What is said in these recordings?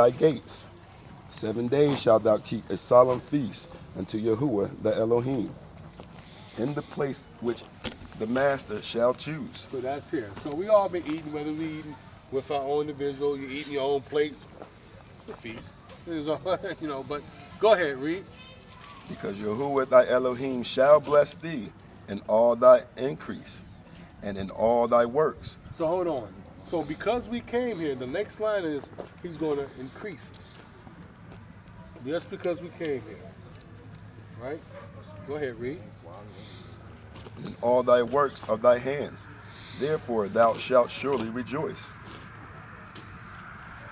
thy gates. 7 days shalt thou keep a solemn feast unto Yahuwah the Elohim, in the place which the master shall choose. So that's here. So we all been eating, whether we eating with our own individual, you eating your own plates. It's a feast. It's all, but go ahead, read. Because Yahuwah thy Elohim shall bless thee in all thy increase and in all thy works. So hold on. So because we came here, the next line is he's going to increase us. Just because we came here. Right? Go ahead, read. In all thy works of thy hands. Therefore thou shalt surely rejoice.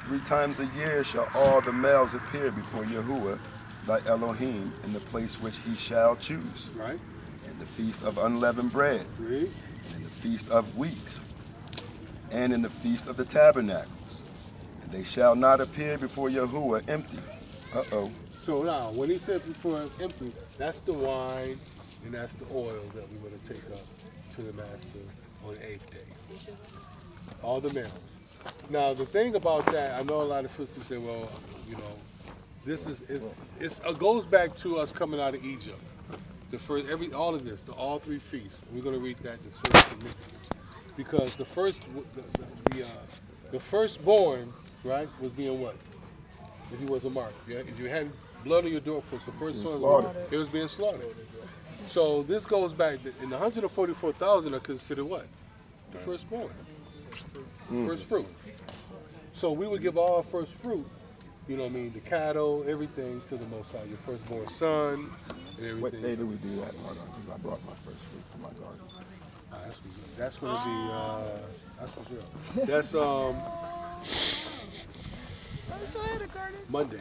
3 times a year shall all the males appear before Yahuwah thy Elohim in the place which he shall choose. Right. In the feast of unleavened bread. Read. And in the feast of weeks. And in the feast of the tabernacles. And they shall not appear before Yahuwah empty. So now, when he said before empty, that's the wine and that's the oil that we're going to take up to the master on the 8th day. All the males. Now, the thing about that, I know a lot of sisters say, well, this it goes back to us coming out of Egypt. The first, all of this, all 3 feasts. We're going to read that. That's very significant because the firstborn, right, was being what? If he was a mark, yeah. If you had blood on your doorpost, the first son, it was being slaughtered. So this goes back, and the 144,000 are considered what? The firstborn. First fruit. So we would give all our first fruit, the cattle, everything to the Most High, your firstborn son, and everything. What day do we do that? Because I brought my first fruit from my garden. That's going to be, that's what's real. That's, Monday.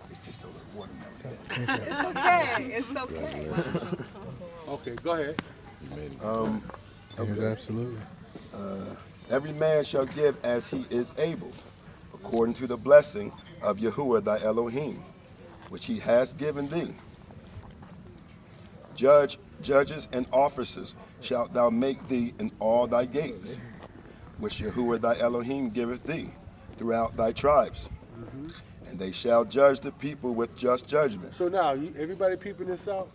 It's just a little watermelon. It's okay. It's okay. Okay, go ahead. Yes, absolutely. Every man shall give as he is able, according to the blessing of Yahuwah thy Elohim, which he has given thee. Judges and officers shalt thou make thee in all thy gates, which Yahuwah thy Elohim giveth thee throughout thy tribes. And they shall judge the people with just judgment. So now, everybody peeping this out?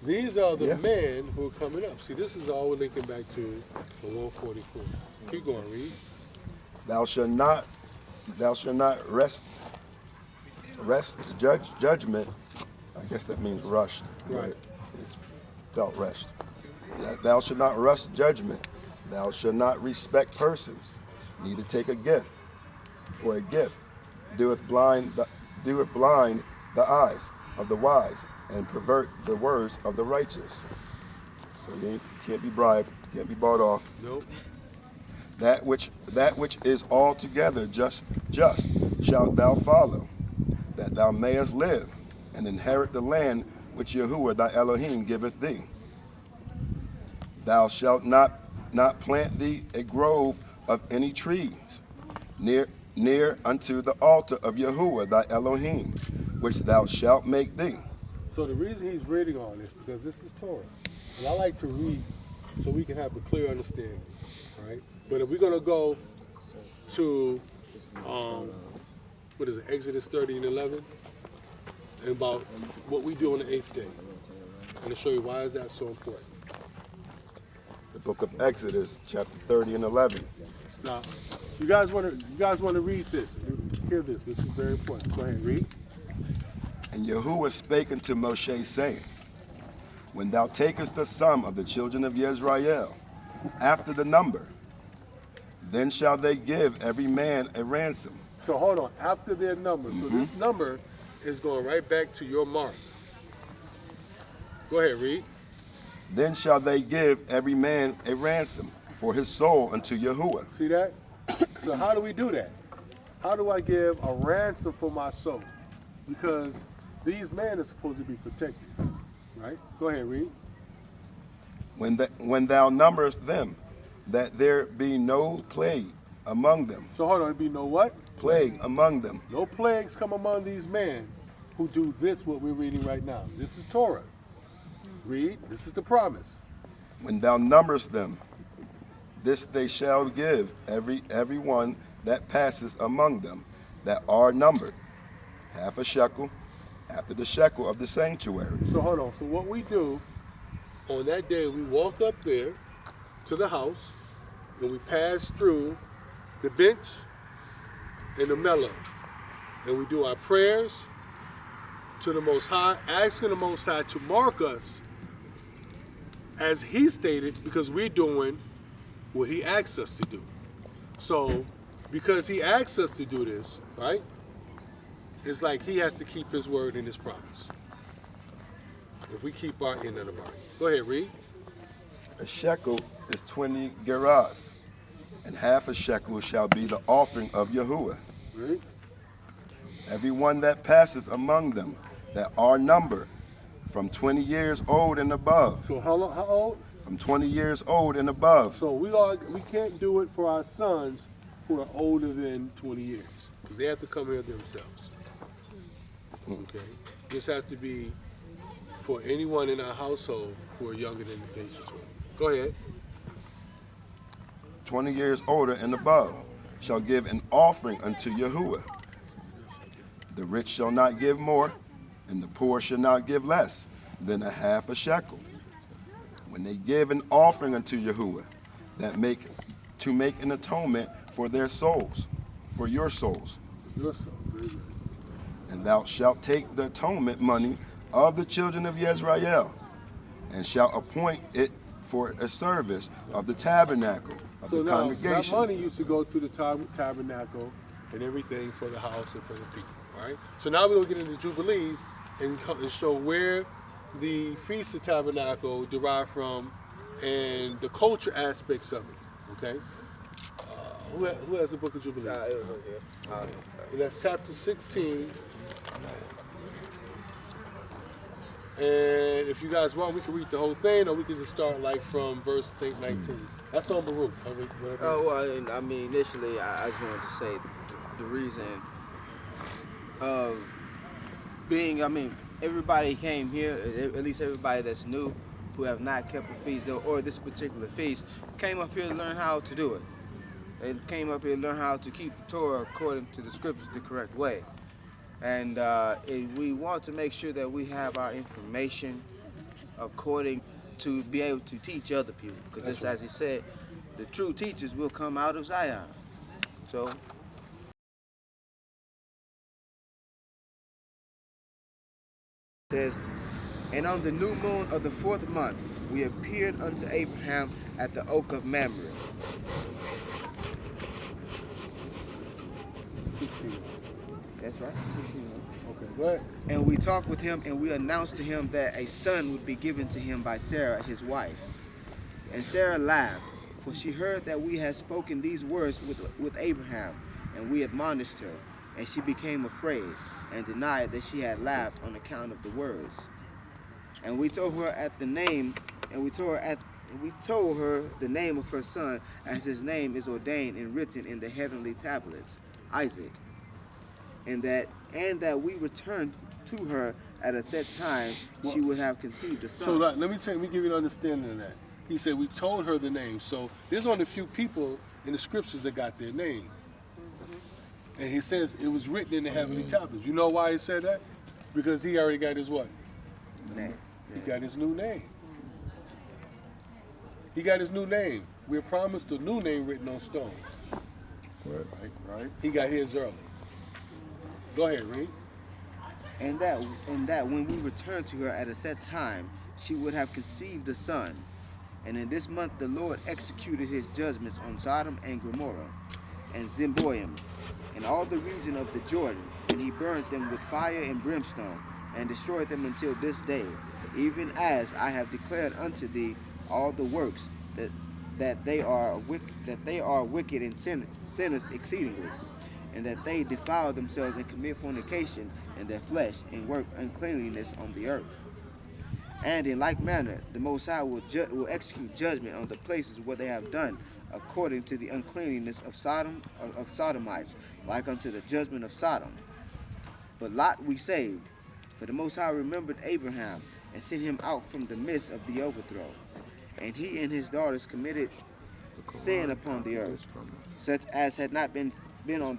These are the men who are coming up. See, this is all we're linking back to the 144. Keep going, read. Thou shalt not rest judgment. I guess that means rushed. Right. It's spelled rest. Thou shalt not rush judgment. Thou shalt not respect persons, neither take a gift. For a gift doeth blind the eyes of the wise and pervert the words of the righteous. So you can't be bribed, can't be bought off. Nope. That which is altogether just shalt thou follow, that thou mayest live and inherit the land which Yahuwah thy Elohim giveth thee. Thou shalt not plant thee a grove of any trees near unto the altar of Yahuwah thy Elohim, which thou shalt make thee. So the reason he's reading all this, because this is Torah. And I like to read so we can have a clear understanding, right? But if we're going to go to, Exodus 30 and 11, and about what we do on the 8th day. I'm going to show you why is that so important. The book of Exodus, chapter 30 and 11. Now, you guys want to read this. Hear this. This is very important. Go ahead, read. And Yahuwah spake unto Moshe, saying, When thou takest the sum of the children of Israel, after the number, then shall they give every man a ransom. So hold on. After their number. So this number is going right back to your mark. Go ahead, read. Then shall they give every man a ransom for his soul unto Yahuwah. See that? So how do we do that? How do I give a ransom for my soul? Because these men are supposed to be protected, right? Go ahead, read. When thou numberest them, that there be no plague among them. So hold on, there be no what? Plague among them. No plagues come among these men who do this, what we're reading right now. This is Torah. Read, this is the promise. When thou numberest them, this they shall give every one that passes among them that are numbered, half a shekel, after the shekel of the sanctuary. So hold on. So what we do on that day, we walk up there to the house and we pass through the bench and the mellow. And we do our prayers to the Most High, asking the Most High to mark us as He stated, because we're doing what He asks us to do. So, because He asks us to do this, right, it's like He has to keep His word and His promise. If we keep our end of the bargain. Go ahead, read. A shekel is 20 gerahs, and half a shekel shall be the offering of Yahuwah. Read. Every one that passes among them that are numbered, from 20 years old and above. So how old? From 20 years old and above. So we can't do it for our sons who are older than 20 years, because they have to come here themselves. Okay? This has to be for anyone in our household who are younger than the age of 20. Go ahead. 20 years older and above shall give an offering unto Yahuwah. The rich shall not give more, and the poor shall not give less than a half a shekel. When they give an offering unto Yahuwah, to make an atonement for their souls, for your souls. Your soul. Very good. And thou shalt take the atonement money of the children of Yisrael, and shalt appoint it for a service of the tabernacle of the congregation. So that money used to go to the tabernacle and everything for the house and for the people, right? So now we're going to get into Jubilees and show where the Feast of Tabernacle derived from and the culture aspects of it, okay? Who has the book of Jubilees? And that's chapter 16. And if you guys want, we can read the whole thing, or we can just start like from verse 19. That's on Baruch. Oh, well, I mean, initially, I just wanted to say the reason of being, everybody came here, at least everybody that's new, who have not kept a feast, or this particular feast, came up here to learn how to do it. They came up here to learn how to keep the Torah according to the scriptures the correct way. And we want to make sure that we have our information according to be able to teach other people. Because just as he said, the true teachers will come out of Zion. So it says, and on the new moon of the 4th month, we appeared unto Abraham at the oak of Mamre. 16. That's right. Okay, go ahead. And we talked with him, and we announced to him that a son would be given to him by Sarah, his wife. And Sarah laughed, for she heard that we had spoken these words with Abraham, and we admonished her. And she became afraid, and denied that she had laughed on account of the words. And we told her the name of her son, as his name is ordained and written in the heavenly tablets, Isaac. And that we returned to her at a set time, she would have conceived a son. So let me give you an understanding of that. He said we told her the name. So there's only a few people in the scriptures that got their name. And he says it was written in the heavenly tablets. You know why he said that? Because he already got his what? Name. He got his new name. He got his new name. We're promised a new name written on stone. Right. He got his early. Go ahead, read. And that when we returned to her at a set time, she would have conceived a son. And in this month the Lord executed his judgments on Sodom and Gomorrah and Zimboim and all the region of the Jordan, and he burned them with fire and brimstone, and destroyed them until this day, even as I have declared unto thee all the works that they are wicked and sinners exceedingly, and that they defile themselves and commit fornication in their flesh, and work uncleanliness on the earth. And in like manner, the Most High will execute judgment on the places where they have done according to the uncleanliness of Sodomites, like unto the judgment of Sodom. But Lot we saved, for the Most High remembered Abraham, and sent him out from the midst of the overthrow. And he and his daughters committed sin upon the earth, such as had not been on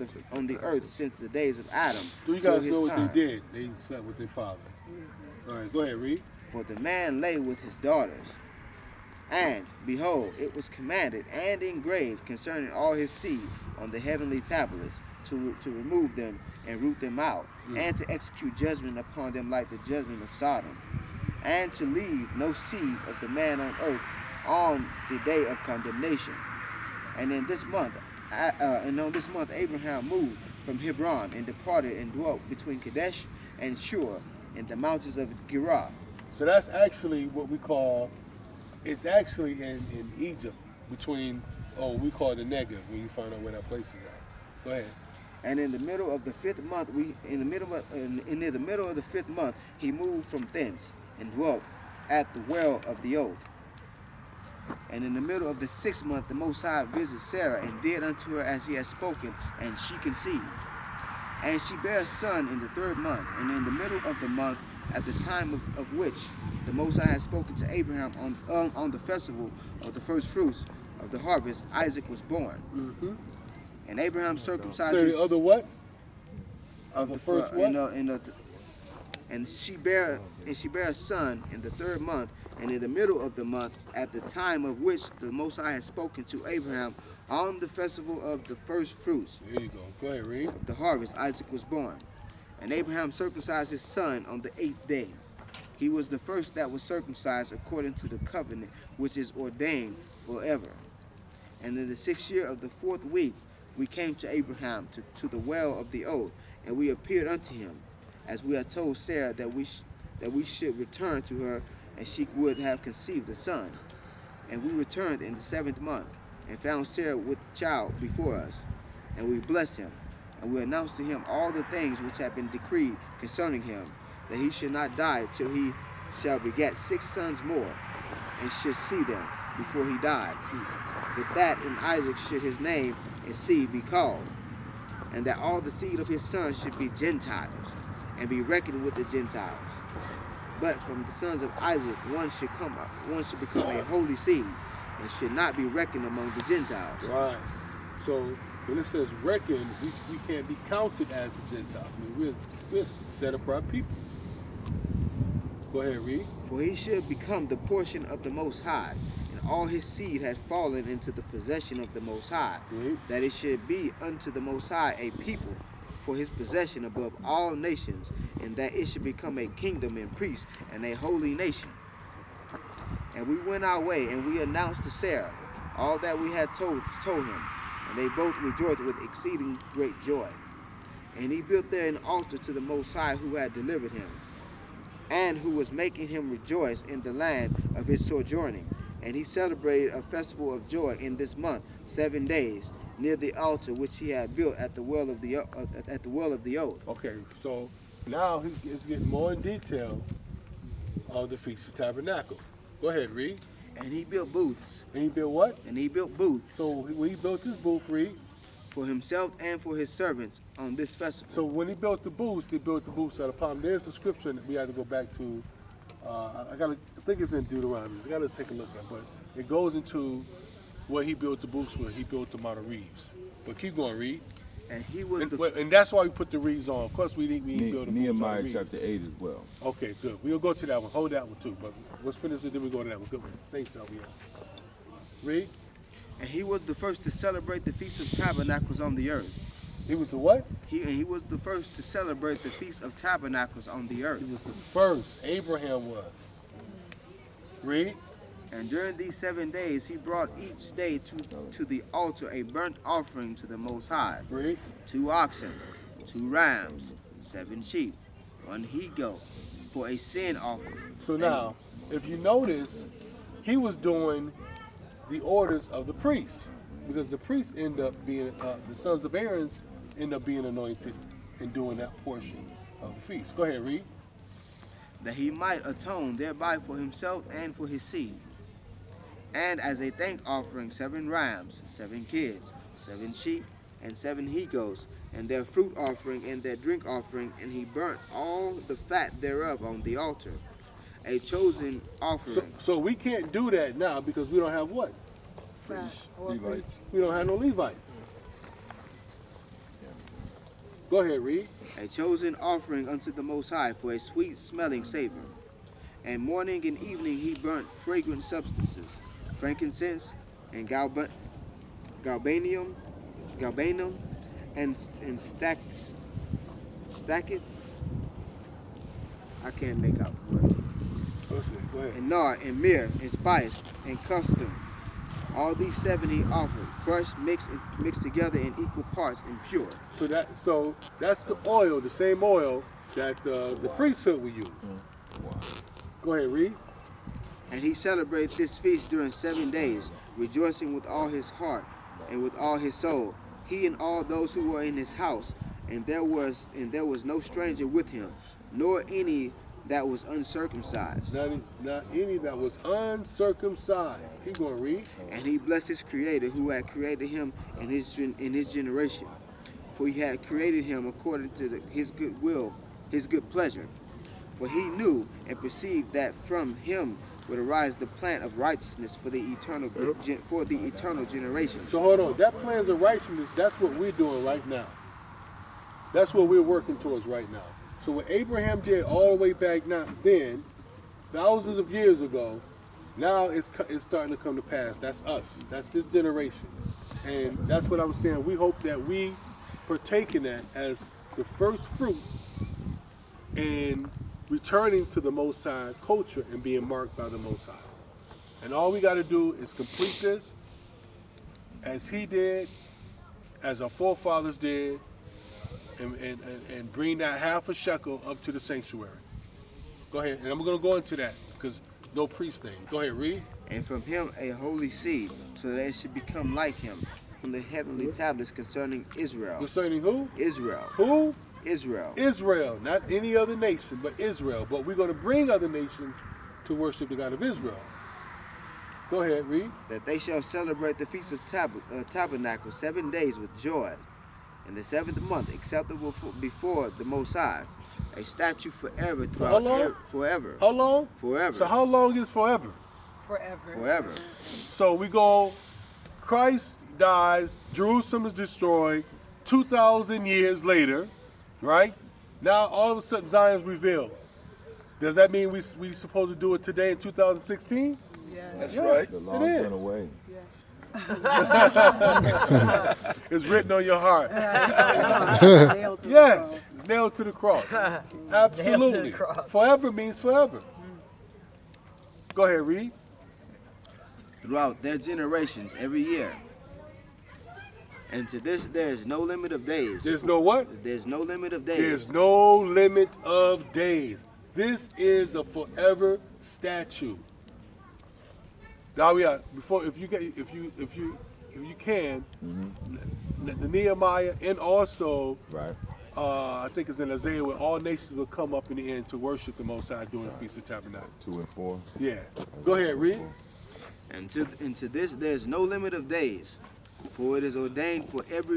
the earth since the days of Adam So you till guys know his what time. they did. They slept with their father. All right, go ahead, read. For the man lay with his daughters. And, behold, it was commanded and engraved concerning all his seed on the heavenly tablets to remove them and root them out, and to execute judgment upon them like the judgment of Sodom, and to leave no seed of the man on earth on the day of condemnation. And on this month, Abraham moved from Hebron and departed and dwelt between Kadesh and Shur in the mountains of Gerar. So that's actually what we call, it's actually in Egypt between, we call it the Negev when you find out where that place is at. Go ahead. And in the middle of the fifth month, near the middle of the fifth month, he moved from thence and dwelt at the well of the oath. And in the middle of the sixth month, the Most High visited Sarah and did unto her as he had spoken, and she conceived. And she bare a son in the third month, and in the middle of the month, at the time of which the Most High had spoken to Abraham on the festival of the first fruits of the harvest, Isaac was born. Mm-hmm. And Abraham circumcised So his... the other what? Of The the first what? And she bare a son in the third month, and in the middle of the month, at the time of which the Most High had spoken to Abraham on the festival of the first fruits There you go. Go ahead, read. of the harvest, Isaac was born. And Abraham circumcised his son on the 8th day. He was the first that was circumcised according to the covenant which is ordained forever. And in the 6th year of the 4th week, we came to Abraham to the well of the oath, and we appeared unto him, as we had told Sarah that we should return to her, and she would have conceived a son. And we returned in the 7th month, and found Sarah with child before us. And we blessed him, and we announced to him all the things which had been decreed concerning him, that he should not die till he shall beget 6 sons more, and should see them before he died. But that in Isaac should his name and seed be called, and that all the seed of his sons should be Gentiles, and be reckoned with the Gentiles. But from the sons of Isaac one should become a holy seed, and should not be reckoned among the Gentiles. Right. So when it says reckon, we can't be counted as a Gentile. I mean, we're set apart people. Go ahead, read. For he should become the portion of the Most High, and all his seed had fallen into the possession of the Most High, that it should be unto the Most High a people for his possession above all nations, and that it should become a kingdom and priest and a holy nation. And we went our way, and we announced to Sarah all that we had told him, and they both rejoiced with exceeding great joy. And he built there an altar to the Most High, who had delivered him, and who was making him rejoice in the land of his sojourning. And he celebrated a festival of joy in this month, 7 days, near the altar which he had built at the well of the oath. Okay, so now he's getting more in detail of the Feast of Tabernacles. Go ahead, read. And he built booths. And he built what? And he built booths. So when he built this booth, read. For himself and for his servants on this festival. So when he built the booths, at a palm. There's a scripture that we had to go back to. I think it's in Deuteronomy. I got to take a look at it. But it goes into what he built the booths with. He built them out of reeds. But keep going, read. And he was and that's why we put the reeds on. Of course, we didn't build the booths Nehemiah on reeds. chapter 8 as well. Okay, good. We'll go to that one. Hold that one too. But let's finish it, then we go to that one. Good one. Thanks, Alvia. Read. And he was the first to celebrate the Feast of Tabernacles on the earth. He was the what? He was the first to celebrate the Feast of Tabernacles on the earth. He was the first. Abraham was. Read. And during these 7 days, he brought each day to the altar a burnt offering to the Most High. Read. 2 oxen, 2 rams, 7 sheep, 1 he-goat, for a sin offering. So now, if you notice, he was doing the orders of the priests, because the priests end up being, the sons of Aaron end up being anointed and doing that portion of the feast. Go ahead, read. That he might atone thereby for himself and for his seed. And as a thank offering, 7 rams, 7 kids, 7 sheep, and 7 he-goats, and their fruit offering and their drink offering, and he burnt all the fat thereof on the altar, a chosen offering. So we can't do that now because we don't have what? Priests, Levites. We don't have no Levites. Go ahead, read. A chosen offering unto the Most High for a sweet smelling savor. And morning and evening he burnt fragrant substances, frankincense and galbanum, and stack it. I can't make out the word. Go ahead. And nard and myrrh and spice and custom. All these 7 he offered, crushed, mixed together in equal parts and pure. So that's the oil, the same oil that the priesthood will use. Go ahead, read. And he celebrated this feast during 7 days, rejoicing with all his heart and with all his soul, he and all those who were in his house. And there was no stranger with him, nor any that was uncircumcised. Not any that was uncircumcised. Keep going, read. And he blessed his Creator, who had created him in his generation, for he had created him according to his good will, his good pleasure. For he knew and perceived that from him would arise the plant of righteousness for the eternal generations. So hold on. That plans of righteousness, that's what we're doing right now. That's what we're working towards right now. So what Abraham did all the way back then, thousands of years ago, now it's starting to come to pass. That's us. That's this generation. And that's what I'm saying. We hope that we partake in that as the first fruit in returning to the Most High culture and being marked by the Most High. And all we got to do is complete this as he did, as our forefathers did, and bring that half a shekel up to the sanctuary. Go ahead, and I'm going to go into that because no priest thing. Go ahead, read. And from him a holy seed, so that it should become like him, from the heavenly tablets concerning Israel. Concerning who? Israel. Who? Israel. Israel, not any other nation, but Israel. But we're going to bring other nations to worship the God of Israel. Go ahead, read. That they shall celebrate the Feast of Tabernacles 7 days with joy. In the 7th month, acceptable before the Most High, a statute forever throughout forever. How long? Forever. So how long is forever? Forever. Forever. So we go, Christ dies, Jerusalem is destroyed, 2,000 years later, right? Now all of a sudden Zion's revealed. Does that mean we supposed to do it today in 2016? Yes. That's right. The law's is. been away. It's written on your heart. Nailed to the Yes, nailed to the cross. Absolutely. Nailed to the cross. Forever means forever. Go ahead, read. Throughout their generations every year. And to this there is no limit of days. There's no what? There's no limit of days. There's no limit of days. This is a forever statute. Now we are if you can, the Nehemiah and also Right. I think it's in Isaiah where all nations will come up in the end to worship the Most High during the Feast of Tabernacles. 2 and 4. Yeah. Go ahead, read. And to this there's no limit of days, for it is ordained forever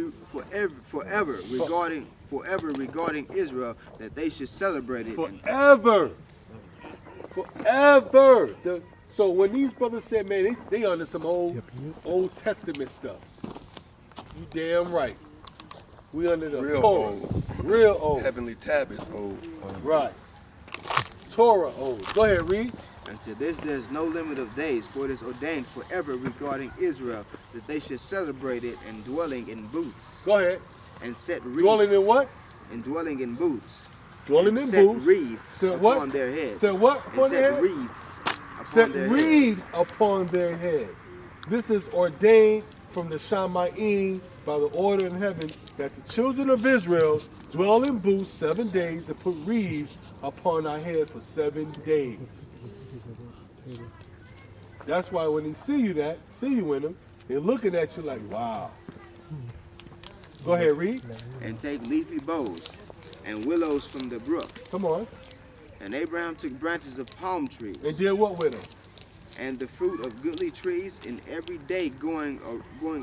regarding Israel that they should celebrate it. Forever. Forever. So when these brothers said, man, they under some Old Testament stuff. You damn right. We under the Real Torah. old. Real old. Heavenly tablets old. Right. Torah old. Go ahead, read. And to this there's no limit of days, for it is ordained forever regarding Israel that they should celebrate it, and dwelling in booths. Go ahead. And set wreaths. Dwelling in what? And dwelling in booths. Dwelling and in set booths. wreaths Set upon what? their heads. Set what And upon their set head? wreaths upon Set their wreaths heads. upon their head. This is ordained from the Shamayim by the order in heaven that the children of Israel dwell in booths 7 days and put wreaths upon our head for 7 days. That's why when they see you in them, they're looking at you like, wow. Go ahead, read. And take leafy boughs and willows from the brook. Come on. And Abraham took branches of palm trees And did what with them? and the fruit of goodly trees, and every day going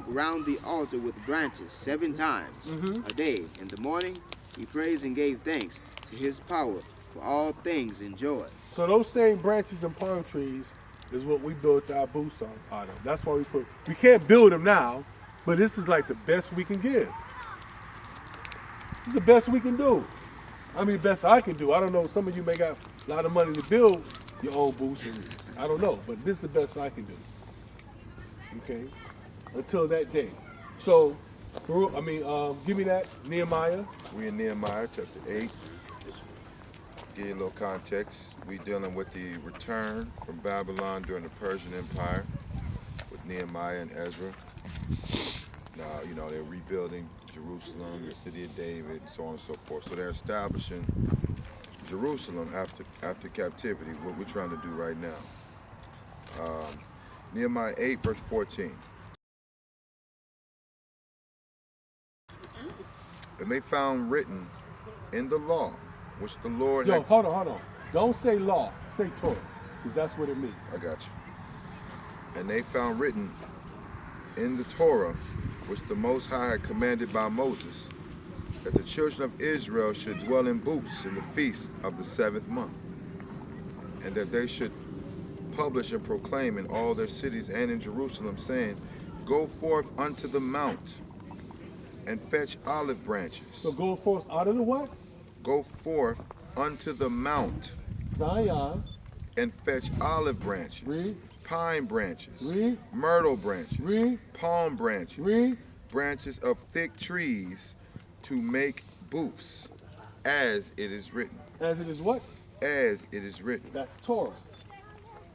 round the altar with branches 7 times a day. In the morning he praised and gave thanks to his power for all things in joy. So those same branches and palm trees is what we built our booths out of. That's why we can't build them now, but this is like the best we can give. This is the best we can do. I mean, best I can do. I don't know, some of you may got a lot of money to build your own booths, and I don't know, but this is the best I can do. Okay? Until that day. So, give me that, Nehemiah. We in Nehemiah chapter 8. Give you a little context. We dealing with the return from Babylon during the Persian Empire with Nehemiah and Ezra. Now, they're rebuilding Jerusalem, the city of David, and so on and so forth. So they're establishing Jerusalem after captivity, what we're trying to do right now. Nehemiah 8, verse 14. And they found written in the law, which the Lord had... Hold on. Don't say law, say Torah, because that's what it means. I got you. And they found written in the Torah, which the Most High had commanded by Moses, that the children of Israel should dwell in booths in the feast of the 7th month, and that they should publish and proclaim in all their cities and in Jerusalem, saying, Go forth unto the mount, and fetch olive branches. So go forth out of the what? Go forth unto the mount, Zion, and fetch olive branches. Read. Pine branches, Read. myrtle branches, Read. palm branches, Read. branches of thick trees to make booths, as it is written. As it is what? As it is written. That's Torah.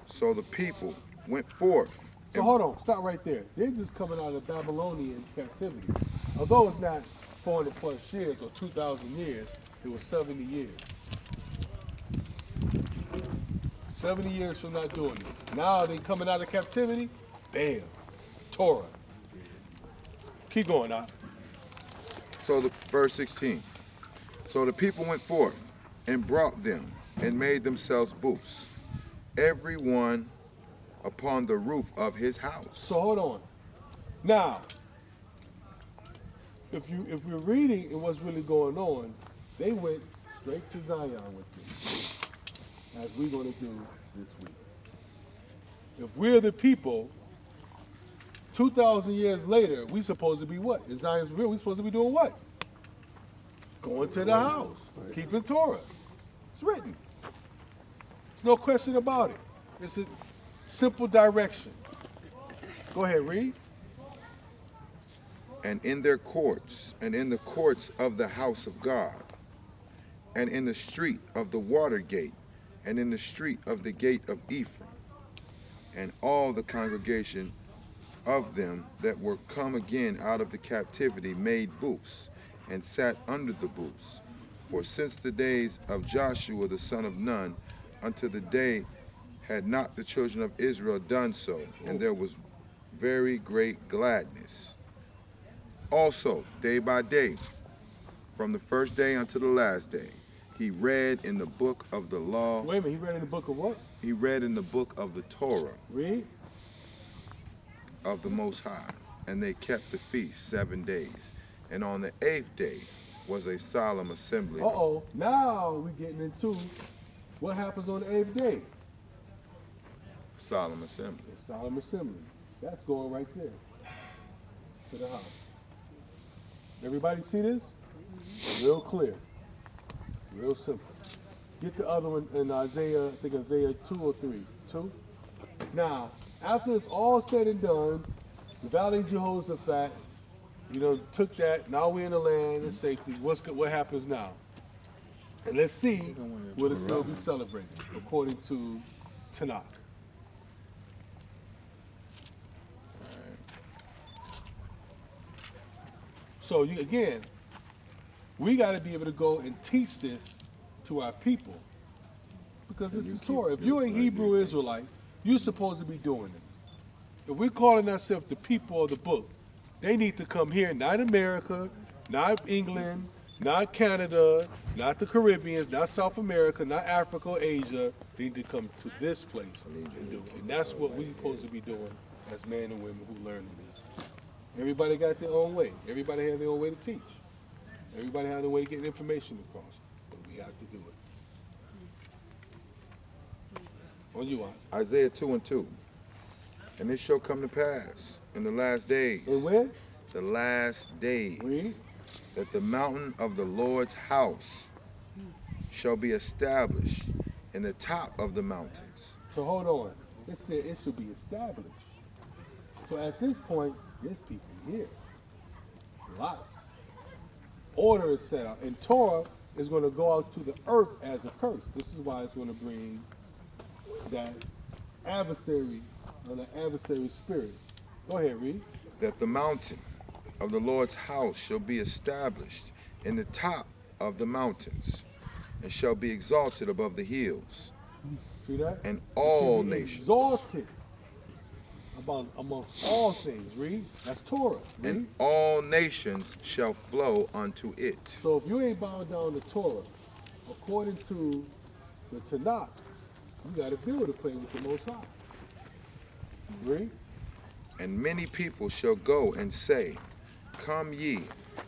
So the people went forth. So hold on, stop right there. They're just coming out of Babylonian captivity. Although it's not 400 plus years or 2,000 years, it was 70 years. 70 years from not doing this. Now they coming out of captivity, bam, Torah. Keep going, now. So verse 16. So the people went forth and brought them and made themselves booths, every one upon the roof of his house. So hold on. Now, if we're reading and what's really going on, they went straight to Zion with this, as we're going to do this week. If we're the people, 2,000 years later, we supposed to be what? In Zion's real, we supposed to be doing what? Going to the house, keeping Torah. It's written. There's no question about it. It's a simple direction. Go ahead, read. And in their courts, and in the courts of the house of God, and in the street of the water gate, and in the street of the gate of Ephraim, and all the congregation of them that were come again out of the captivity made booths, and sat under the booths. For since the days of Joshua the son of Nun, unto the day had not the children of Israel done so, and there was very great gladness. Also, day by day, from the first day unto the last day, he read in the book of the law. Wait a minute, he read in the book of what? He read in the book of the Torah. Read. Of the Most High. And they kept the feast 7 days. And on the 8th day was a solemn assembly. Uh-oh, now we're getting into what happens on the 8th day. Solemn assembly. The solemn assembly. That's going right there to the house. Everybody see this? Real clear. Real simple. Get the other one in Isaiah, I think Isaiah 2 or 3. 2? Now, after it's all said and done, the Valley of Jehoshaphat, took that. Now we're in the land of safety. What happens now? And let's see will it still be celebrated according to Tanakh. So again, we got to be able to go and teach this to our people, because this is Torah. If you're a Hebrew Israelite, you're supposed to be doing this. If we're calling ourselves the people of the book, they need to come here, not America, not England, not Canada, not the Caribbeans, not South America, not Africa or Asia. They need to come to this place and do it. And that's what we're supposed to be doing as men and women who learn this. Everybody got their own way. Everybody has their own way to teach. Everybody has their way to get information across. But we have to do it. On you, Isaiah 2:2. And it shall come to pass in the last days. And when? The last days. Read. That the mountain of the Lord's house shall be established in the top of the mountains. So hold on. It said it should be established. So at this point, there's people here. Lots. Order is set out. And Torah is going to go out to the earth as a curse. This is why it's going to bring that adversary, or the adversary spirit. Go ahead, read. That the mountain of the Lord's house shall be established in the top of the mountains, and shall be exalted above the hills. See that? And all It should be nations. exalted amongst all things. Read. That's Torah. Read. And all nations shall flow unto it. So if you ain't bowing down to Torah, according to the Tanakh, you got to deal with a play with the Most High. Read. And many people shall go and say, Come ye,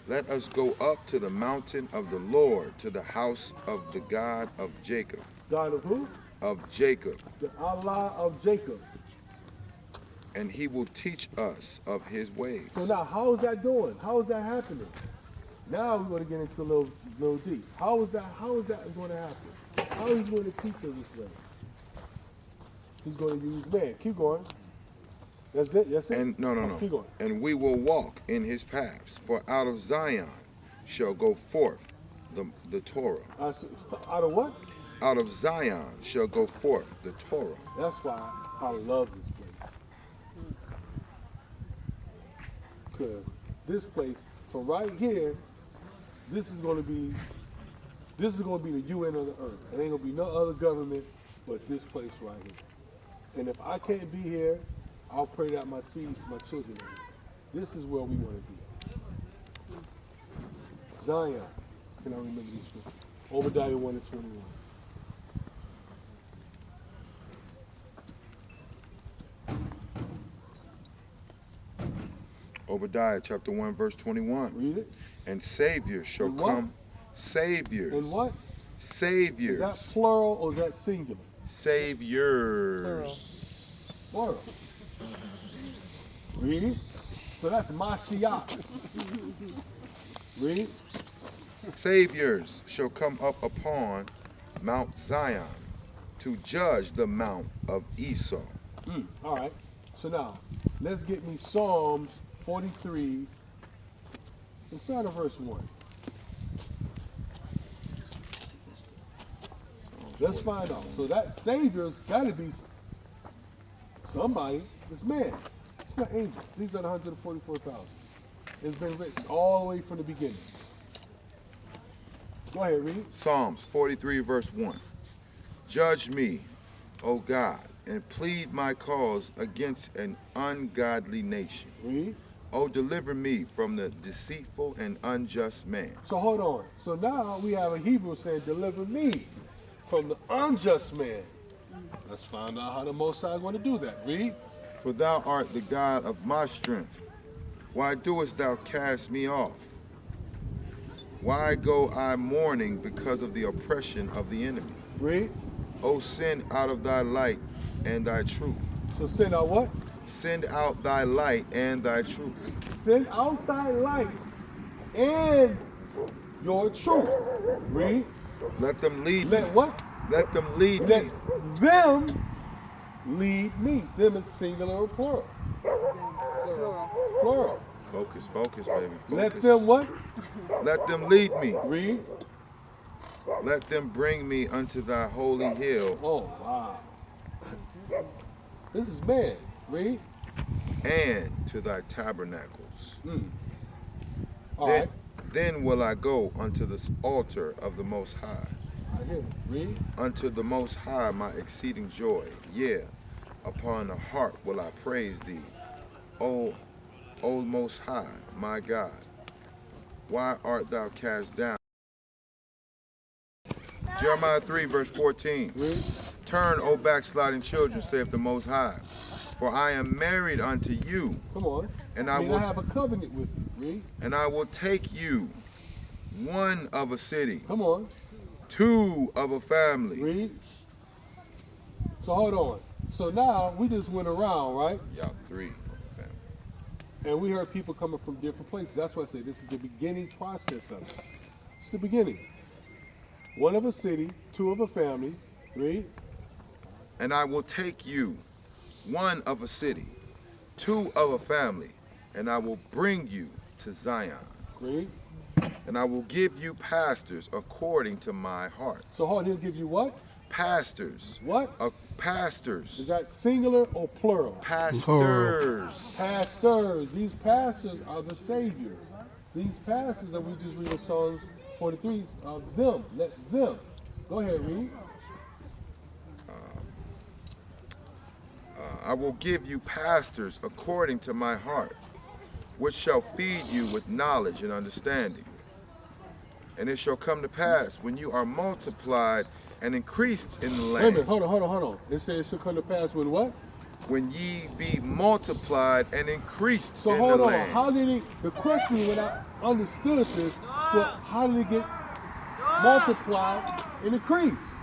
let us go up to the mountain of the Lord, to the house of the God of Jacob. God of who? Of Jacob. The Allah of Jacob. And he will teach us of his ways. So now, how is that doing? How is that happening? Now we're going to get into a little deep. How is that going to happen? How is he going to teach us this way? He's going to use man. Keep going. That's it? That's it? And no. Keep going. And we will walk in his paths, for out of Zion shall go forth the Torah. Out of what? Out of Zion shall go forth the Torah. That's why I love this place. Because this place, from right here, this is going to be the UN of the earth. There ain't going to be no other government but this place right here. And if I can't be here, I'll pray that my seeds, my children are here. This is where we want to be. Zion. Can I remember these scriptures? Obadiah 1:21. Obadiah chapter 1 verse 21. Read it. And saviors shall And what? come. Saviors. And what? Saviors. Is that plural or is that singular? Saviors. Plural. Read. So that's Mashiach. Read. Saviors shall come up upon Mount Zion to judge the mount of Esau. All right. So now, let's get me Psalms 43. Let's start at verse 1. Let's find out. So that Savior's got to be somebody. It's man. It's not angel. These are the 144,000. It's been written all the way from the beginning. Go ahead, read. Psalms 43 verse 1. Judge me, O God, and plead my cause against an ungodly nation. Read. O deliver me from the deceitful and unjust man. So hold on. So now we have a Hebrew saying, deliver me from the unjust man. Let's find out how the Most High is going to do that. Read. For thou art the God of my strength. Why doest thou cast me off? Why go I mourning because of the oppression of the enemy? Read. O send out of thy light and thy truth. So send out what? Send out thy light and thy truth. Send out thy light and your truth. Read. Let them lead me. Let what? Let them lead Let me. them lead me. Them is singular or plural? Plural. Plural. Focus, focus, baby. Focus. Let them what? Let them lead me. Read. Let them bring me unto thy holy hill, Oh, wow. This is man. Read. and to thy tabernacles. All then, right. then will I go unto this altar of the Most High, I hear it. Read. unto the Most High my exceeding joy. Yea, upon the harp will I praise thee, O Most High, my God. Why art thou cast down? Jeremiah 3, verse 14. Read. Turn, O backsliding children, saith the Most High, for I am married unto you, Come on. and I I will have a covenant with you. Read. and I will take you, one of a city, Come on. two of a family, Read. So hold on. So now we just went around, right? Yeah, 3 of the family. And we heard people coming from different places. That's why I say this is the beginning process of it. It's the beginning. 1 of a city, 2 of a family. Read. And I will take you, 1 of a city, 2 of a family, and I will bring you to Zion. Read. And I will give you pastors according to my heart. So hold on, he'll give you what? Pastors. What? Pastors. Is that singular or plural? Pastors. Pastors. These pastors are the saviors. These pastors that we just read in Psalms 43 are them. Let them. Go ahead, read. I will give you pastors according to my heart, which shall feed you with knowledge and understanding. And it shall come to pass, when you are multiplied and increased in the Wait a land. minute, hold on. It says it shall come to pass when what? When ye be multiplied and increased So in hold the on. land. How did he, the question when I understood this, well, how did it get multiplied and increased?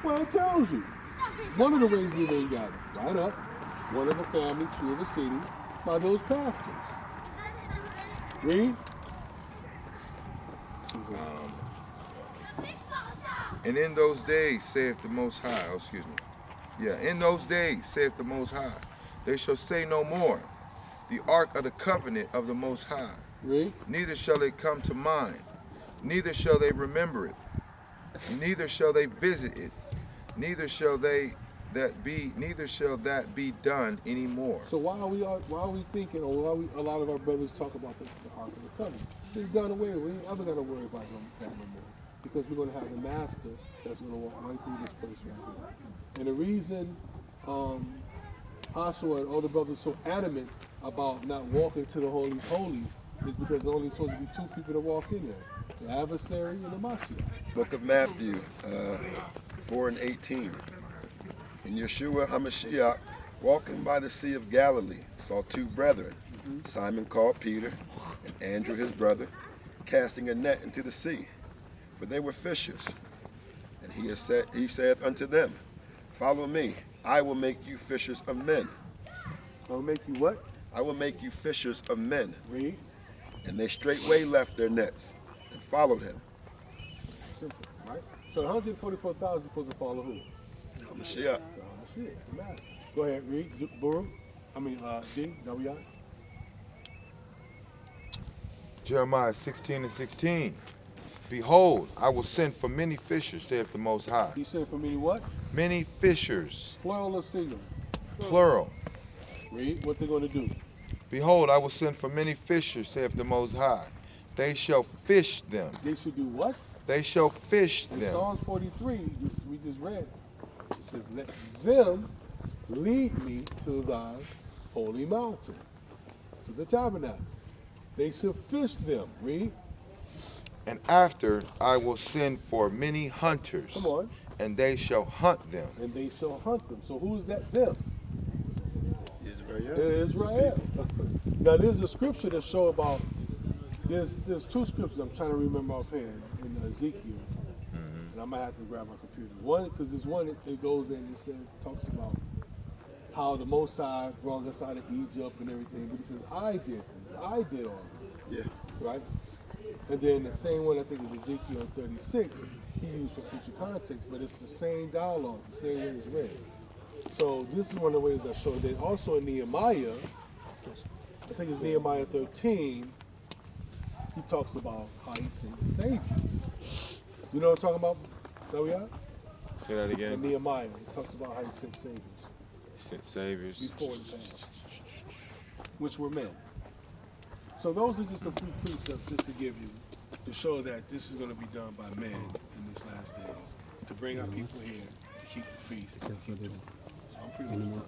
Well, it tells you. One of the ways we then got it, right up, 1 of a family, 2 of a city, by those pastors. Read. And in those days, saith the Most High, in those days, saith the Most High, they shall say no more, the ark of the covenant of the Most High. Read. Neither shall it come to mind, neither shall they remember it, neither shall they visit it, neither shall that be done anymore. So why are we thinking, or why a lot of our brothers talk about the Ark of the Covenant? It's done away with. We ain't ever got to worry about that no more. Because we're going to have the master that's going to walk right through this place right here. And the reason Joshua and all the brothers are so adamant about not walking to the Holy of Holies is because there's only supposed to be 2 people that walk in there. The adversary and the Mashiach. Book of Matthew 4:18. And Yeshua HaMashiach, walking by the Sea of Galilee, saw 2 brethren, Simon called Peter, and Andrew his brother, casting a net into the sea, for they were fishers. And he saith unto them, Follow me, I will make you fishers of men. I'll make you what? I will make you fishers of men. Read. And they straightway left their nets and followed him. Simple, right? So the 144,000 is supposed to follow who? HaMashiach. The master. Go ahead, read. Buru. D. W. Jeremiah 16:16. Behold, I will send for many fishers, saith the Most High. He said for me what? Many fishers, Plural or singular? plural. Read what they're going to do. Behold, I will send for many fishers, saith the Most High. They shall fish them. They should do what? They shall fish In them. Psalms 43, we just read, it says, let them lead me to thy holy mountain, to the tabernacle. They shall fish them. Read. And after I will send for many hunters, Come on. and they shall hunt them. And they shall hunt them. So who's that them? Israel. Israel. Now there's a scripture that show about, there's 2 scriptures I'm trying to remember offhand in Ezekiel. And I might have to grab my computer. One, because there's one that goes in and says, talks about how the Most High brought us out of Egypt and everything. But he says, I did this. I did all this. Yeah. Right? And then the same one, I think is Ezekiel 36, he used some future context, but it's the same dialogue, the same way it's read. So this is one of the ways I showed that. Also in Nehemiah, I think it's Nehemiah 13, he talks about how he sent saviors. You know what I'm talking about? That we are? Say that In again. Nehemiah, he talks about how he sent saviors Sent saviors. before the past, which were men. So those are just a few precepts just to give you, to show that this is going to be done by men in these last days, to bring our people here, to keep the feast. So I'm pretty much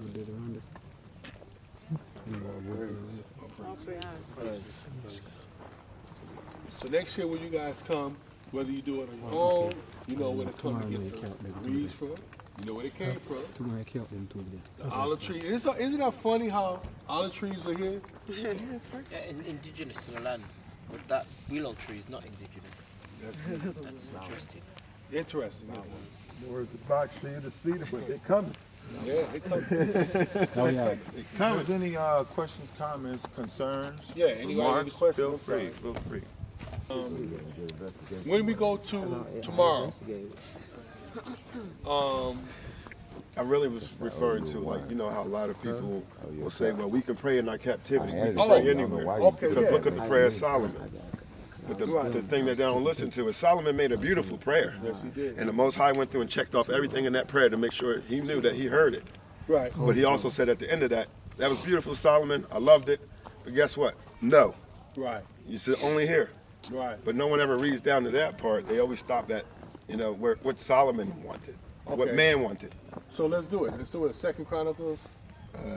So next year when you guys come, whether you do it on your own, you know where to come to get the reeds from, you know where it came from. The olive tree. Isn't that funny how olive trees are here? Yeah, indigenous to the land. But that willow tree is not indigenous. That's interesting. Interesting. Isn't it? Where's the box for you to see them, but they're coming. Yeah, it comes. Oh yeah. There's any questions, comments, concerns? Yeah, anybody have any remarks, questions? feel I'm free, sorry. feel free. When we go to tomorrow, I really was referring to, like, you know how a lot of people will say, well, we can pray in our captivity. We can pray anywhere. okay, Because yeah. look at the prayer of Solomon. But the thing that they don't listen to is Solomon made a beautiful prayer. Yes, he did. And the Most High went through and checked off everything in that prayer to make sure he knew that he heard it. Right. But he also said at the end of that, that was beautiful, Solomon. I loved it. But guess what? No. Right. You said only here. Right. But no one ever reads down to that part. They always stop at, you know, what Solomon wanted, what Okay. man wanted. So let's do it. Let's do it. 2 Chronicles.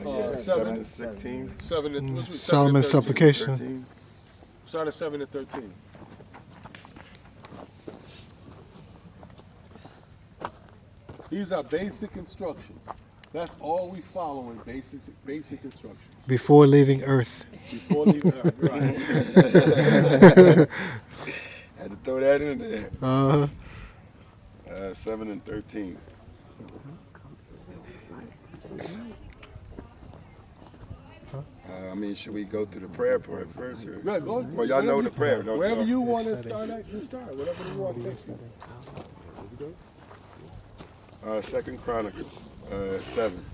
Yeah, 7 and 16, 7 and let's read 7 and Solomon's 13. supplication. 13. Start at 7 and 13. These are basic instructions. That's all we follow in basic instructions. Before leaving Earth. Before leaving Earth. Right. Had to throw that in there. 7 and 13. I mean, should we go to the prayer part first? Or? Right, go, Well, y'all know the prayer, don't wherever y'all? you want to start at, just start. Whatever you want to take you. 2 Chronicles 7.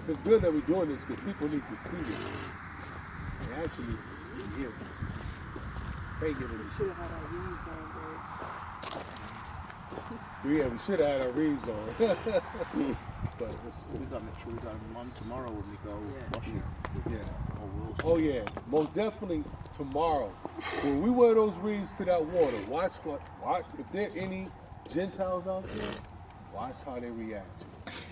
It's good that we're doing this because people need to see this. They actually need to see, hear this. They get it. Should have had our weaves on, babe. Yeah, we should have had our reeds on. But it's, We gotta make sure we got them on tomorrow when we go wash it. yeah. Oh yeah, most definitely tomorrow. When we wear those reeds to that water, watch if there are any Gentiles out there, watch how they react to it.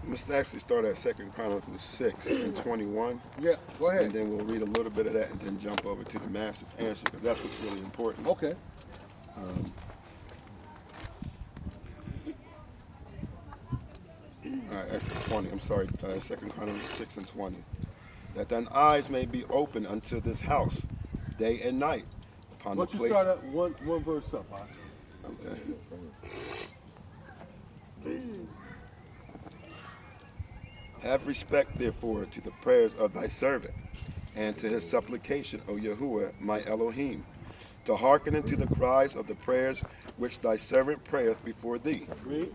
Let's actually start at 2 Chronicles 6 and 21. Yeah, go ahead. And then we'll read a little bit of that and then jump over to the Master's answer, because that's what's really important. Okay. All right, actually 20. I'm sorry, 2 Chronicles 6 and 20. That thine eyes may be open unto this house, day and night, upon Why the don't place. you start at one verse up, huh? Okay. Have respect, therefore, to the prayers of thy servant, and to his supplication, O Yahuwah, my Elohim, to hearken unto the cries of the prayers which thy servant prayeth before thee, Read.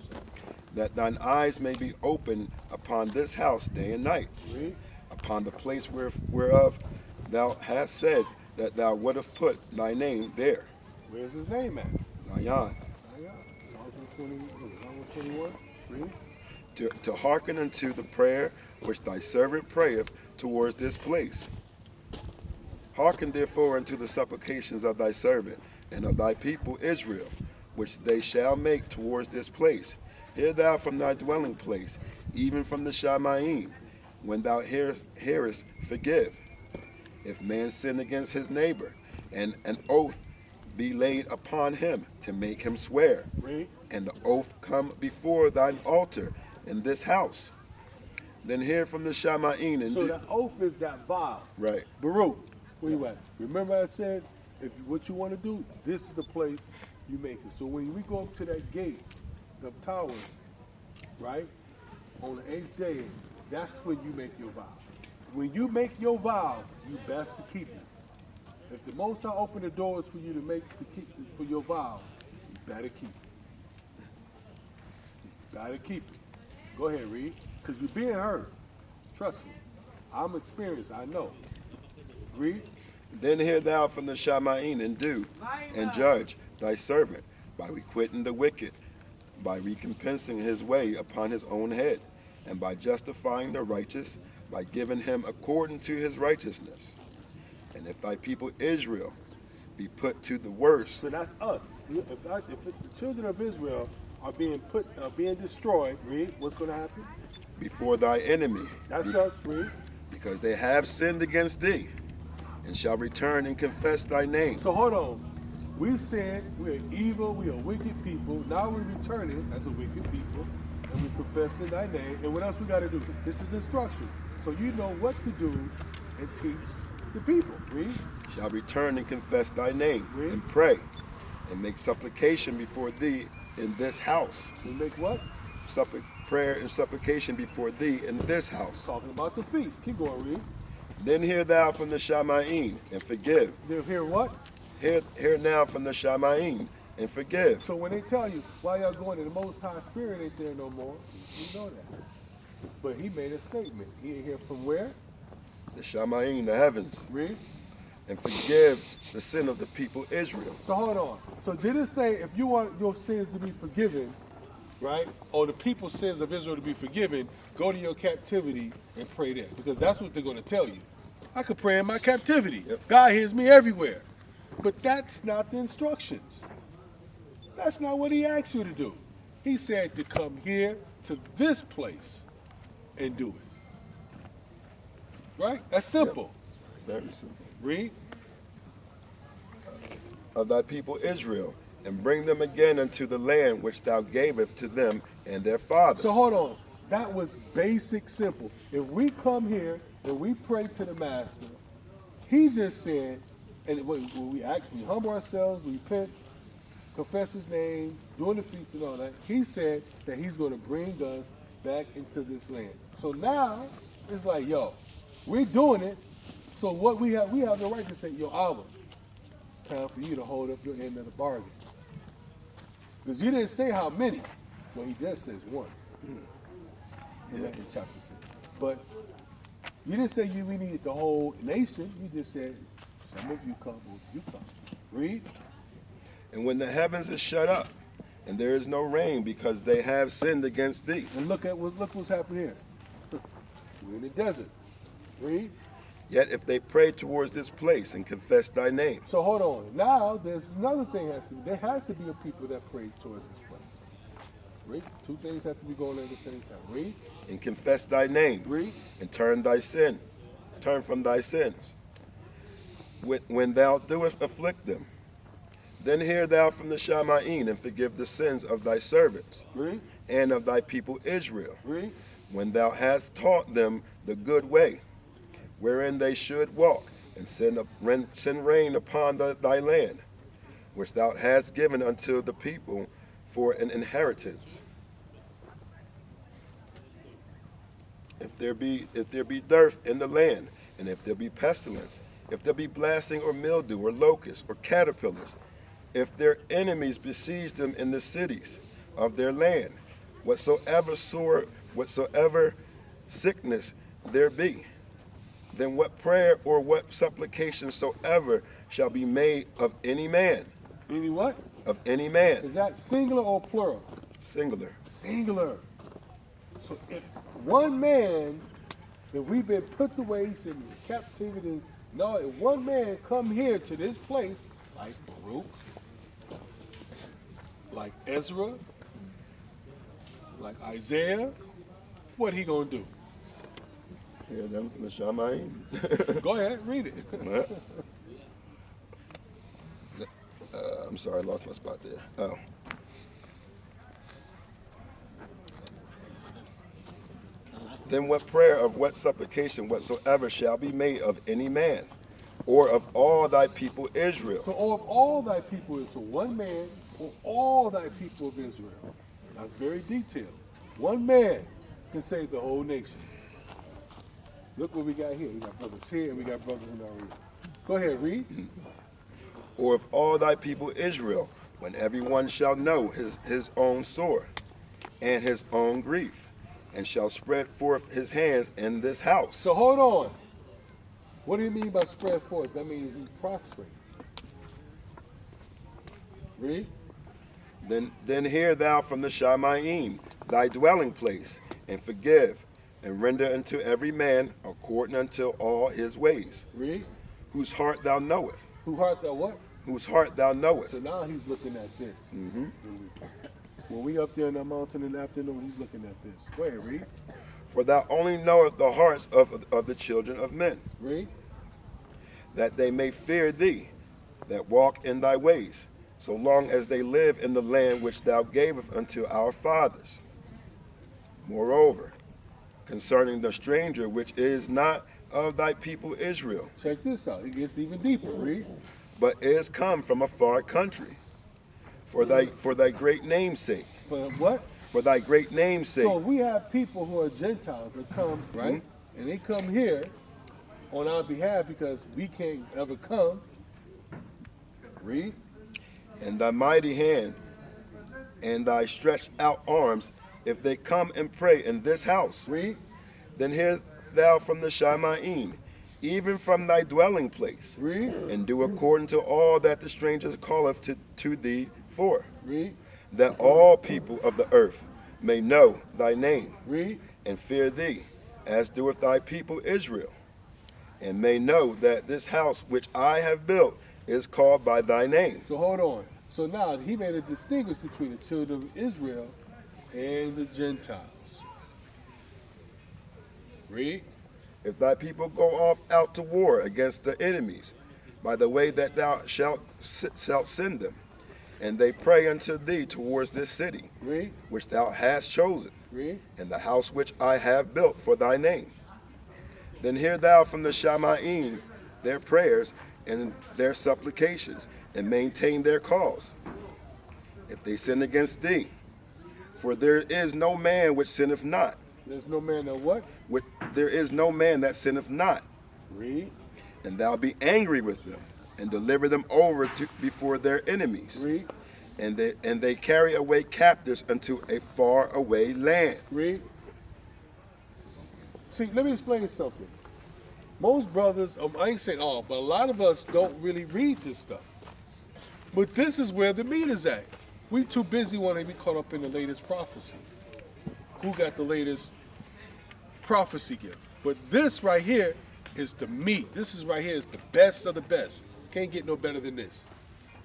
that thine eyes may be open upon this house day and night, Read. upon the place whereof thou hast said that thou wouldst put thy name there, Where's his name at? Zion, Psalms 121. Read. to hearken unto the prayer which thy servant prayeth towards this place. Hearken therefore unto the supplications of thy servant and of thy people Israel, which they shall make towards this place. Hear thou from thy dwelling place, even from the Shamayim, when thou hearest, forgive. If man sin against his neighbor, and an oath be laid upon him to make him swear, Read. and the oath come before thine altar in this house, then hear from the Shamayim and So do. that oath is that vow. Right. Baruch, where you at? Remember I said, if what you want to do, this is the place you make it. So when we go up to that gate, the towers, right, on the 8th day, that's when you make your vow. When you make your vow, you best to keep it. If the Most High open the doors for you to keep for your vow, you better keep it. You better keep it. Go ahead, read, because you're being heard. Trust me. I'm experienced. I know. Read. Then hear thou from the Shamayim and do, and judge thy servant by requiting the wicked, by recompensing his way upon his own head, and by justifying the righteous, by giving him according to his righteousness. And if thy people Israel be put to the worst, So that's us. If the children of Israel are being destroyed, read. What's going to happen? before thy enemy, That's us. Read. because they have sinned against thee, and shall return and confess thy name. So hold on. We sinned. We're evil. We are wicked people. Now we're returning as a wicked people, and we're confessing thy name. And what else we got to do? This is instruction. So you know what to do and teach the people. Read. shall return and confess thy name, Read. and pray, and make supplication before thee in this house. We make what? Prayer and supplication before thee in this house. Talking about the feast. Keep going, read. Then hear thou from the Shamayim, and forgive. They'll hear what? Hear now from the Shamayim, and forgive. So when they tell you, why y'all going to the Most High Spirit ain't there no more, you know that. But he made a statement. He ain't here from where? The Shamayim, the heavens, Read. and forgive the sin of the people Israel. So hold on. So did it say if you want your sins to be forgiven, right, or the people's sins of Israel to be forgiven, go to your captivity and pray there? Because that's what they're going to tell you. I could pray in my captivity. Yep. God hears me everywhere. But that's not the instructions. That's not what he asked you to do. He said to come here to this place and do it. Right? That's simple. Very simple. Read. Of thy people Israel, and bring them again unto the land which thou gavest to them and their fathers. So hold on. That was basic, simple. If we come here and we pray to the Master, he just said, and when we act, we humble ourselves, we repent, confess his name, doing the feast and all that, he said that he's going to bring us back into this land. So now, it's like, yo, we're doing it. So what we have the right to say, yo, Abba, it's time for you to hold up your end of the bargain. Because you didn't say how many. Well, he does says one. In chapter 6. But you didn't say we needed the whole nation. You just said some of you come, most of you come. Read. And when the heavens is shut up, and there is no rain, because they have sinned against thee. And look what's happening here. We're in the desert. Read. Yet if they pray towards this place and confess thy name. So hold on. Now there's another thing there has to be a people that pray towards this place. Read. Two things have to be going on at the same time. Read. And confess thy name. Read. And turn from thy sins. When thou doest afflict them, then hear thou from the Shamayim, and forgive the sins of thy servants. Read. And of thy people Israel. Read. When thou hast taught them the good way, wherein they should walk, and send rain upon thy land, which thou hast given unto the people for an inheritance. If there be dearth in the land, and if there be pestilence, if there be blasting or mildew or locusts or caterpillars, if their enemies besiege them in the cities of their land, whatsoever sickness there be, then what prayer or what supplication soever shall be made of any man. Any what? Of any man. Is that singular or plural? Singular. Singular. So if one man, if we've been put away in captivity, no, if one man come here to this place, like Baruch, like Ezra, like Isaiah, what he gonna do? Hear them from the Shamayim. Go ahead, read it. I'm sorry, I lost my spot there. Oh. Then what prayer of what supplication whatsoever shall be made of any man, or of all thy people Israel. So of all thy people Israel, so one man or all thy people of Israel. That's very detailed. One man can save the whole nation. Look what we got here. We got brothers here and we got brothers in our region. Go ahead, read. Or of all thy people Israel, when everyone shall know his own sore and his own grief, and shall spread forth his hands in this house. So hold on. What do you mean by spread forth? That means he's prostrate. Read. Then hear thou from the Shamayim, thy dwelling place, and forgive, and render unto every man according unto all his ways. Read. Whose heart thou knowest. Whose heart thou what? Whose heart thou knowest. So now he's looking at this. Mm-hmm. When we up there in the mountain in the afternoon, he's looking at this. Go ahead, read. For thou only knowest the hearts of the children of men. Read. That they may fear thee, that walk in thy ways, so long as they live in the land which thou gavest unto our fathers. Moreover, concerning the stranger which is not of thy people Israel, Check this out. It gets even deeper. Read. but is come from a far country, for thy great name's sake. For what? For thy great name's sake. So we have people who are Gentiles that come, right? And they come here on our behalf because we can't ever come. Read. And thy mighty hand and thy stretched out arms, if they come and pray in this house, Read. then hear thou from the Shamaim, even from thy dwelling place, Read. and do according to all that the stranger calleth to thee for, Read. that all people of the earth may know thy name, Read. and fear thee, as doeth thy people Israel, and may know that this house which I have built is called by thy name. So hold on. So now he made a distinguish between the children of Israel and the Gentiles. Read. If thy people go off out to war against the enemies, by the way that thou shalt send them, and they pray unto thee towards this city, Read. which thou hast chosen, Read. and the house which I have built for thy name, then hear thou from the Shamaim their prayers and their supplications, and maintain their cause, if they sin against thee. For there is no man which sinneth not. There's no man that what? There is no man that sinneth not. Read. And thou be angry with them, and deliver them over before their enemies. Read. And they carry away captives unto a far away land. Read. See, let me explain something. Most brothers, I ain't saying all, but a lot of us don't really read this stuff. But this is where the meat is at. We too busy wanting to be caught up in the latest prophecy. Who got the latest prophecy gift? But this right here is the meat. This is right here is the best of the best. Can't get no better than this.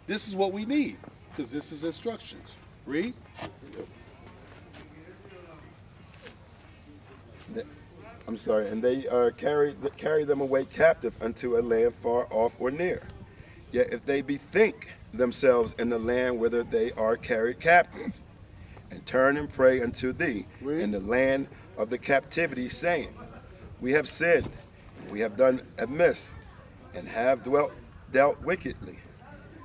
This is what we need, because this is instructions. Read. I'm sorry, and they carry them away captive unto a land far off or near. Yet if they bethink themselves in the land whither they are carried captive, and turn and pray unto thee in the land of the captivity, saying, we have sinned, and we have done amiss, and have dealt wickedly.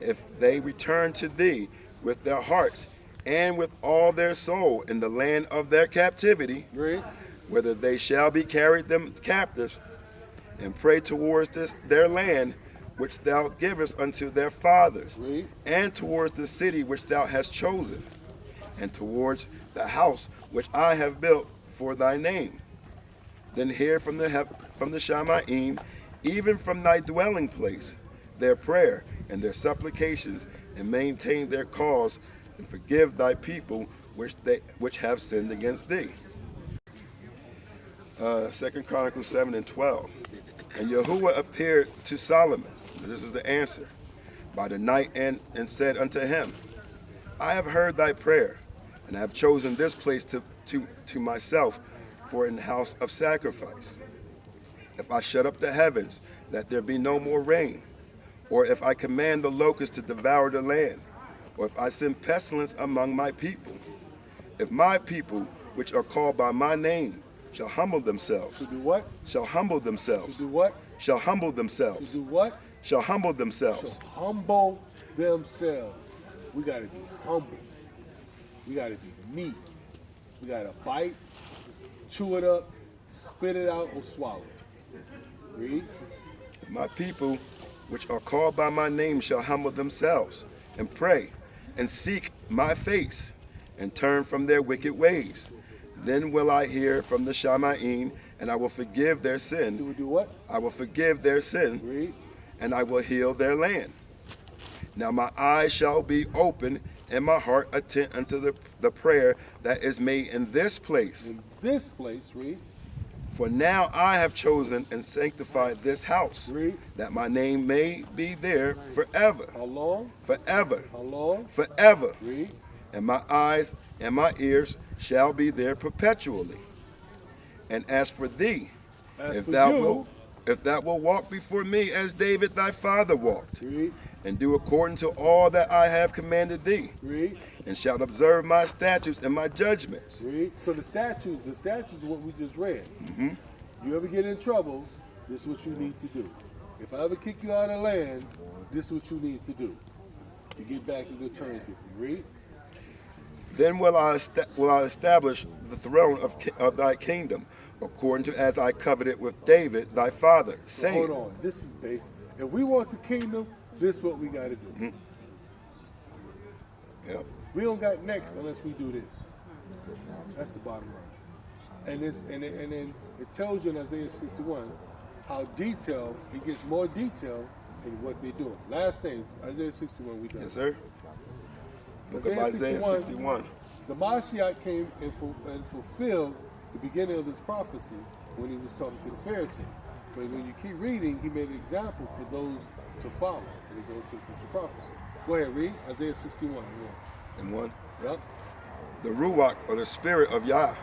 If they return to thee with their hearts and with all their soul in the land of their captivity, Read. whether they shall be carried them captives, and pray towards their land which thou givest unto their fathers, Read. and towards the city which thou hast chosen, and towards the house which I have built for thy name. Then hear from the Shamaim, even from thy dwelling place, their prayer and their supplications, and maintain their cause, and forgive thy people which have sinned against thee. 2 Chronicles 7:12. And Yahuwah appeared to Solomon, this is the answer, by the night, and said unto him, I have heard thy prayer, and I have chosen this place to myself for an house of sacrifice. If I shut up the heavens, that there be no more rain, or if I command the locusts to devour the land, or if I send pestilence among my people, if my people, which are called by my name, shall humble themselves. To do what? Shall humble themselves. To do what? Shall humble To themselves. do what? Shall humble themselves. To humble themselves. We got to be humble. We got to be meek. We got to bite, chew it up, spit it out, or swallow it. Read. My people, which are called by my name, shall humble themselves, and pray, and seek my face, and turn from their wicked ways. Then will I hear from the Shamaim, and I will forgive their sin. Do we do what? I will forgive their sin, Read. and I will heal their land. Now my eyes shall be open, and my heart attent unto the prayer that is made in this place. In this place, read. For now I have chosen and sanctified this house, Read. that my name may be there forever. How long? Forever. How long? Forever. Read. And my eyes and my ears shall be there perpetually. And as for thee, As if for thou you, wilt walk before me as David thy father walked, read. and do according to all that I have commanded thee, Read. and shalt observe my statutes and my judgments. Read. So the statutes is what we just read. Mm-hmm. You ever get in trouble this is what you need to do. If I ever kick you out of the land, this is what you need to do to get back in good terms with me. Read. Then will I establish the throne of thy kingdom, according to as I coveted with David thy father, saying. Hold on. This is basic. If we want the kingdom, this is what we got to do. Mm-hmm. Yep. We don't got next unless we do this. That's the bottom line. And then it tells you in Isaiah 61 how detailed, it gets more detailed in what they're doing. Last thing, Isaiah 61, we done. Yes, sir. Look at Isaiah 61. The Mashiach came and fulfilled the beginning of this prophecy when he was talking to the Pharisees. But when you keep reading, he made an example for those to follow. And it goes to the future prophecy. Go ahead, read Isaiah 61. And 1. Yep. The Ruach, or the Spirit of Yah,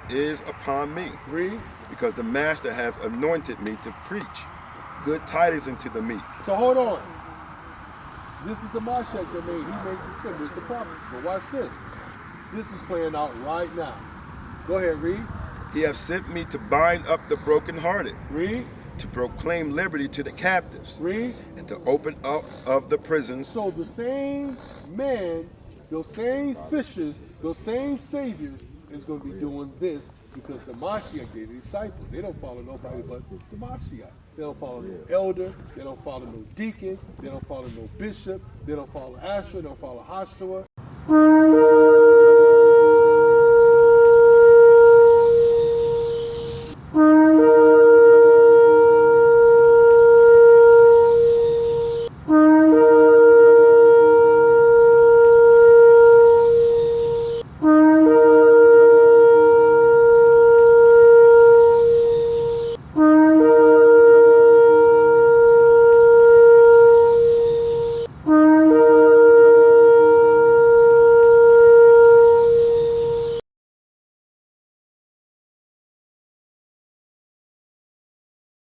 is upon me, Read. because the Master has anointed me to preach good tidings unto the meek. So hold on. This is the Mashiach that he made this statement. It's a prophecy. But watch this. This is playing out right now. Go ahead, read. He hath sent me to bind up the brokenhearted, Read. to proclaim liberty to the captives, Read. and to open up of the prisons. So the same man, those same fishers, those same saviors is going to be doing this because the Mashiach, they're the disciples. They don't follow nobody but the Mashiach. They don't follow no elder. They don't follow no deacon. They don't follow no bishop. They don't follow Asher. They don't follow Hashua.